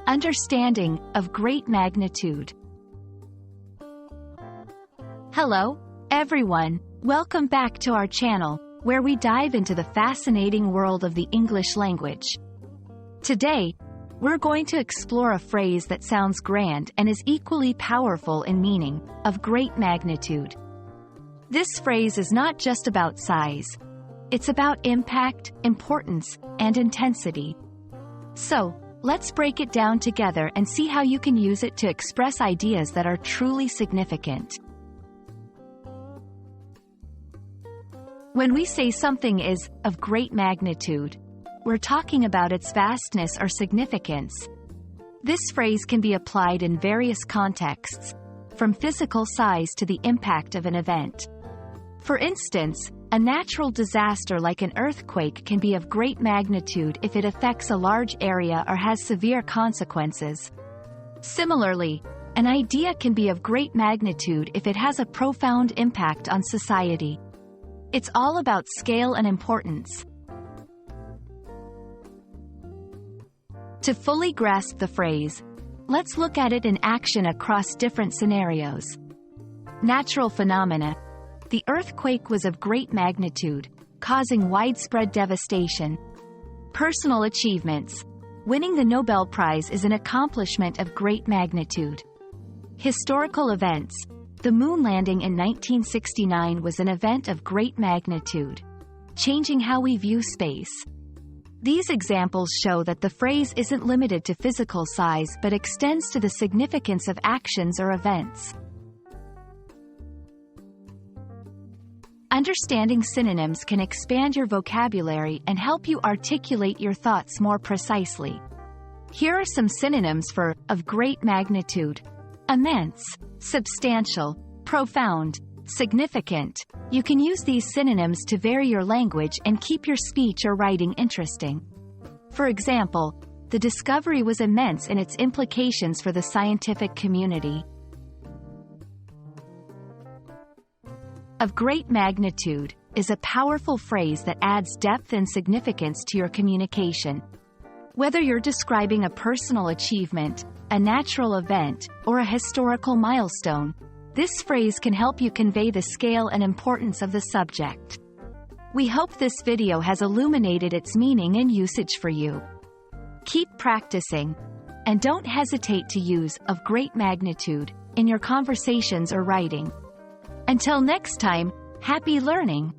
Understanding, of great magnitude. Hello, everyone. Welcome back to our channel, where we dive into the fascinating world of the English language. Today, we're going to explore a phrase that sounds grand and is equally powerful in meaning, of great magnitude. This phrase is not just about size. It's about impact, importance, and intensity. So, let's break it down together and see how you can use it to express ideas that are truly significant. When we say something is of great magnitude, we're talking about its vastness or significance. This phrase can be applied in various contexts, from physical size to the impact of an event. For instance, a natural disaster like an earthquake can be of great magnitude if it affects a large area or has severe consequences. Similarly, an idea can be of great magnitude if it has a profound impact on society. It's all about scale and importance. To fully grasp the phrase, let's look at it in action across different scenarios. Natural phenomena. The earthquake was of great magnitude, causing widespread devastation. Personal achievements. Winning the Nobel Prize is an accomplishment of great magnitude. Historical events. The moon landing in 1969 was an event of great magnitude, changing how we view space. These examples show that the phrase isn't limited to physical size but extends to the significance of actions or events. Understanding synonyms can expand your vocabulary and help you articulate your thoughts more precisely. Here are some synonyms for of great magnitude: immense, substantial, profound, significant. You can use these synonyms to vary your language and keep your speech or writing interesting. For example, the discovery was immense in its implications for the scientific community. Of great magnitude is a powerful phrase that adds depth and significance to your communication. Whether you're describing a personal achievement, a natural event, or a historical milestone, this phrase can help you convey the scale and importance of the subject. We hope this video has illuminated its meaning and usage for you. Keep practicing, and don't hesitate to use of great magnitude in your conversations or writing. Until next time, happy learning!